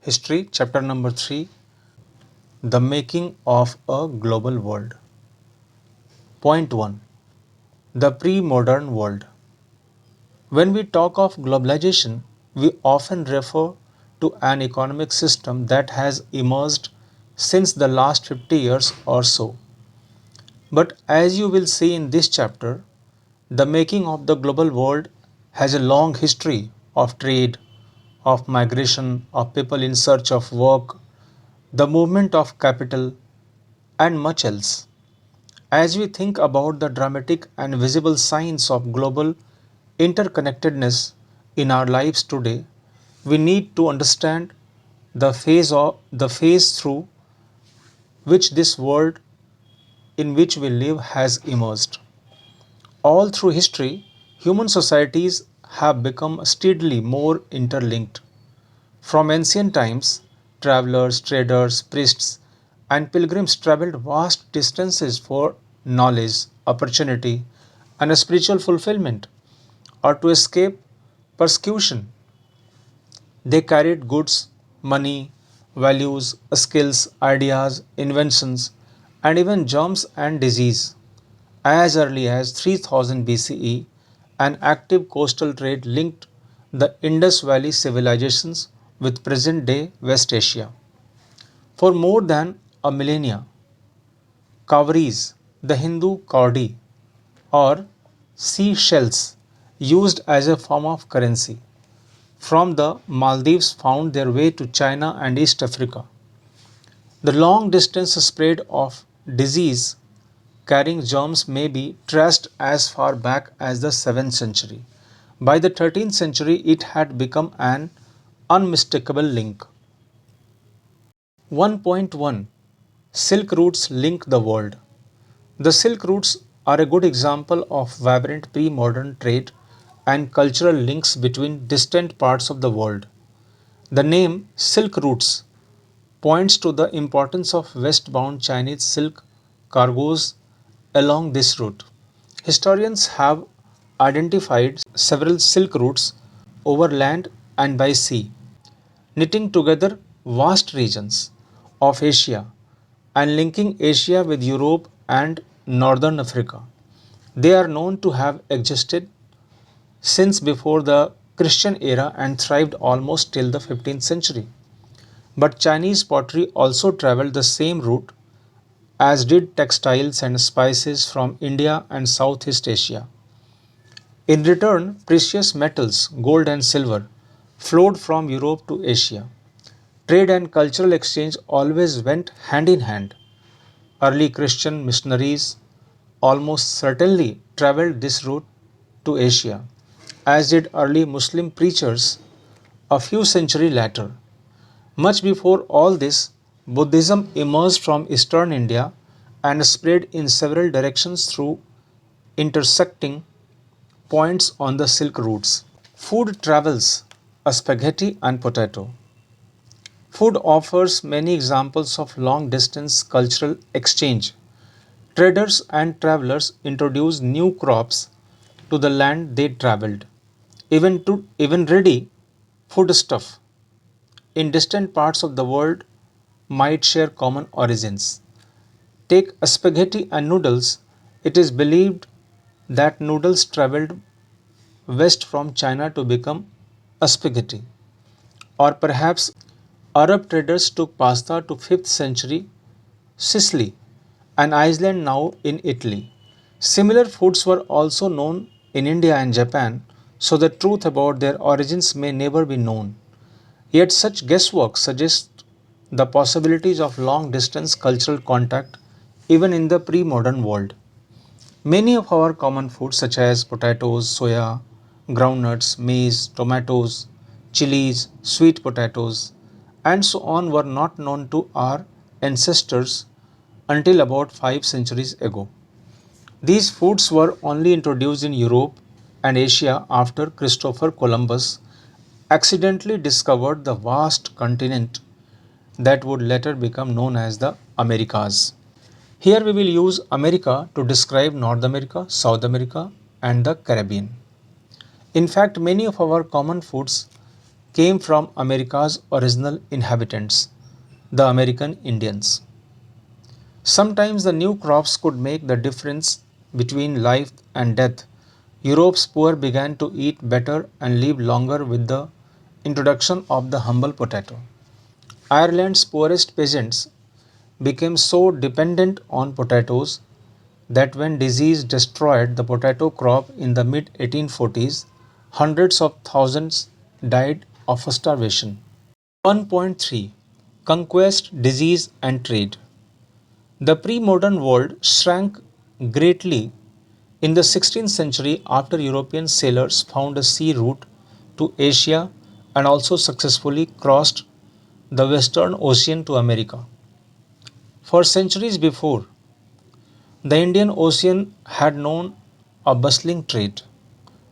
History, chapter number 3, The Making of a Global World. Point 1, The Pre-Modern World. When we talk of globalization, we often refer to an economic system that has emerged since the last 50 years or so. But as you will see in this chapter, the making of the global world has a long history of trade, of migration, of people in search of work, the movement of capital, and much else. As we think about the dramatic and visible signs of global interconnectedness in our lives today, we need to understand the phase through which this world in which we live has emerged. All through history, human societies have become steadily more interlinked. From ancient times, travelers, traders, priests, and pilgrims traveled vast distances for knowledge, opportunity, and a spiritual fulfillment, or to escape persecution. They carried goods, money, values, skills, ideas, inventions, and even germs and disease. As early as 3000 BCE, an active coastal trade linked the Indus Valley civilizations with present day West Asia. For more than a millennia, cowries, the Hindu kaudi, or seashells, used as a form of currency, from the Maldives found their way to China and East Africa. The long distance spread of disease carrying germs may be traced as far back as the 7th century. By the 13th century, it had become an unmistakable link. 1.1, Silk routes link the world. The Silk routes are a good example of vibrant pre modern trade and cultural links between distant parts of the world. The name Silk routes points to the importance of westbound Chinese silk cargoes along this route. Historians have identified several silk routes over land and by sea, knitting together vast regions of Asia and linking Asia with Europe and northern Africa. They are known to have existed since before the Christian era and thrived almost till the 15th century. But Chinese pottery also traveled the same route as did textiles and spices from India and Southeast Asia. In return, precious metals, gold and silver, flowed from Europe to Asia. Trade and cultural exchange always went hand in hand. Early Christian missionaries almost certainly traveled this route to Asia, as did early Muslim preachers a few centuries later. Much before all this, Buddhism emerged from eastern India and spread in several directions through intersecting points on the Silk routes. Food travels, a spaghetti and potato. Food offers many examples of long distance cultural exchange. Traders and travelers introduced new crops to the land they traveled. Even ready foodstuff in distant parts of the world might share common origins. Take spaghetti and noodles. It is believed that noodles traveled west from China to become spaghetti. Or perhaps Arab traders took pasta to 5th century Sicily, an island now in Italy. Similar foods were also known in India and Japan, so the truth about their origins may never be known. Yet such guesswork suggests the possibilities of long distance cultural contact even in the pre modern world. Many of our common foods, such as potatoes, soya, groundnuts, maize, tomatoes, chillies, sweet potatoes, and so on, were not known to our ancestors until about 5 centuries ago. These foods were only introduced in Europe and Asia after Christopher Columbus accidentally discovered the vast continent that would later become known as the Americas. Here we will use America to describe North America, South America, and the Caribbean. In fact, many of our common foods came from America's original inhabitants, the American Indians. Sometimes the new crops could make the difference between life and death. Europe's poor began to eat better and live longer with the introduction of the humble potato. Ireland's poorest peasants became so dependent on potatoes that when disease destroyed the potato crop in the mid 1840s, hundreds of thousands died of starvation. 1.3 Conquest, Disease and Trade. The pre modern world shrank greatly in the 16th century after European sailors found a sea route to Asia and also successfully crossed the Western Ocean to America. For centuries before, the Indian Ocean had known a bustling trade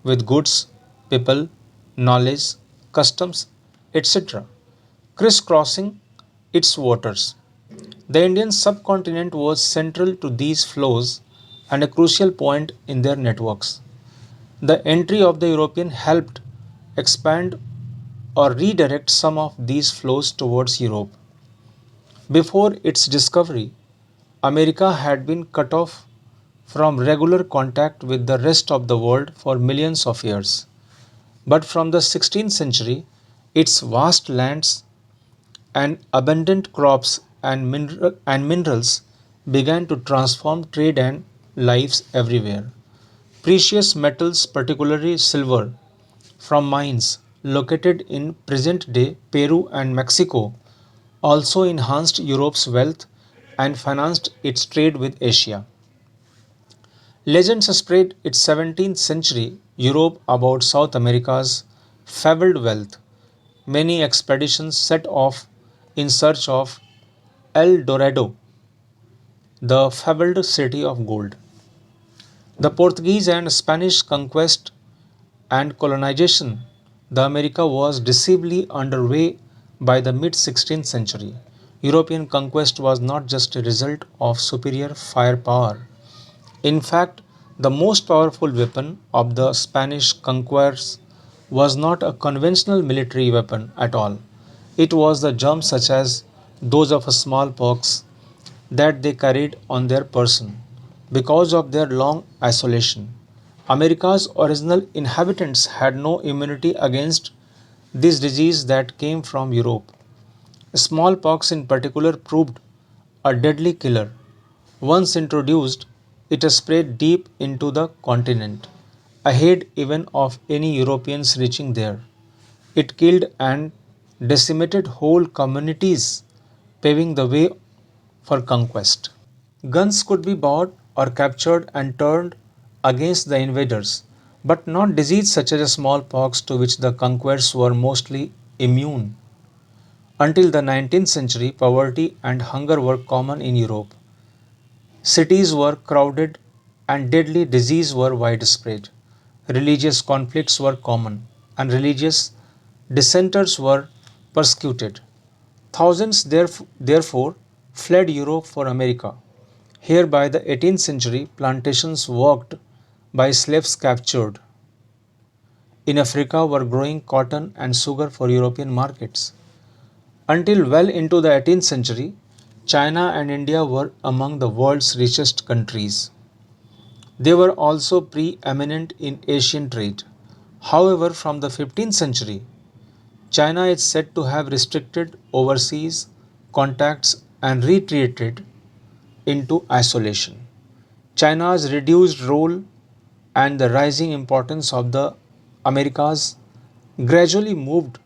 with goods, people, knowledge, customs, etc., crisscrossing its waters. The Indian subcontinent was central to these flows and a crucial point in their networks. The entry of the European helped expand or redirect some of these flows towards Europe. Before its discovery, America had been cut off from regular contact with the rest of the world for millions of years. But from the 16th century, its vast lands and abundant crops and minerals began to transform trade and lives everywhere. Precious metals, particularly silver, from mines located in present day Peru and Mexico, also enhanced Europe's wealth and financed its trade with Asia. Legends spread in 17th century Europe about South America's fabled wealth. Many expeditions set off in search of El Dorado, the fabled city of gold. The Portuguese and Spanish conquest and colonization, the America was decisively underway by the mid 16th century. European conquest was not just a result of superior firepower. In fact, the most powerful weapon of the Spanish conquerors was not a conventional military weapon at all. It was the germs such as those of a smallpox that they carried on their person because of their long isolation. America's original inhabitants had no immunity against this disease that came from Europe. Smallpox, in particular, proved a deadly killer. Once introduced, it spread deep into the continent, ahead even of any Europeans reaching there. It killed and decimated whole communities, paving the way for conquest. Guns could be bought or captured and turned against the invaders, but not disease such as smallpox to which the conquerors were mostly immune. Until the 19th century, poverty and hunger were common in Europe. Cities were crowded and deadly disease were widespread. Religious conflicts were common and religious dissenters were persecuted. Thousands therefore fled Europe for America. Here by the 18th century, plantations worked by slaves captured in Africa were growing cotton and sugar for European markets. Until well into the 18th century, China and India were among the world's richest countries. They were also preeminent in Asian trade. However, from the 15th century, China is said to have restricted overseas contacts and retreated into isolation. China's reduced role and the rising importance of the Americas gradually moved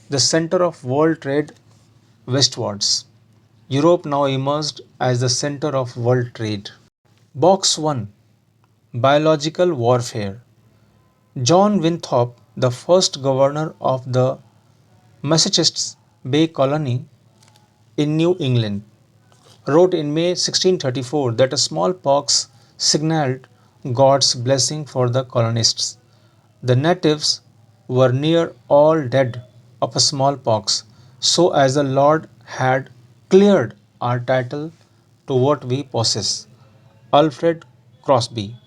the center of world trade westwards. Europe now emerged as the center of world trade. Box 1 Biological Warfare. John Winthrop, the first governor of the Massachusetts Bay Colony in New England, wrote in May 1634 that a smallpox signaled God's blessing for the colonists. The natives were near all dead of a smallpox, so as the Lord had cleared our title to what we possess. Alfred Crosby,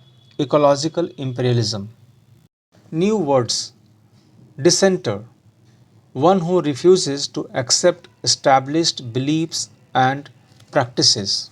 Ecological Imperialism. New words: dissenter, one who refuses to accept established beliefs and practices.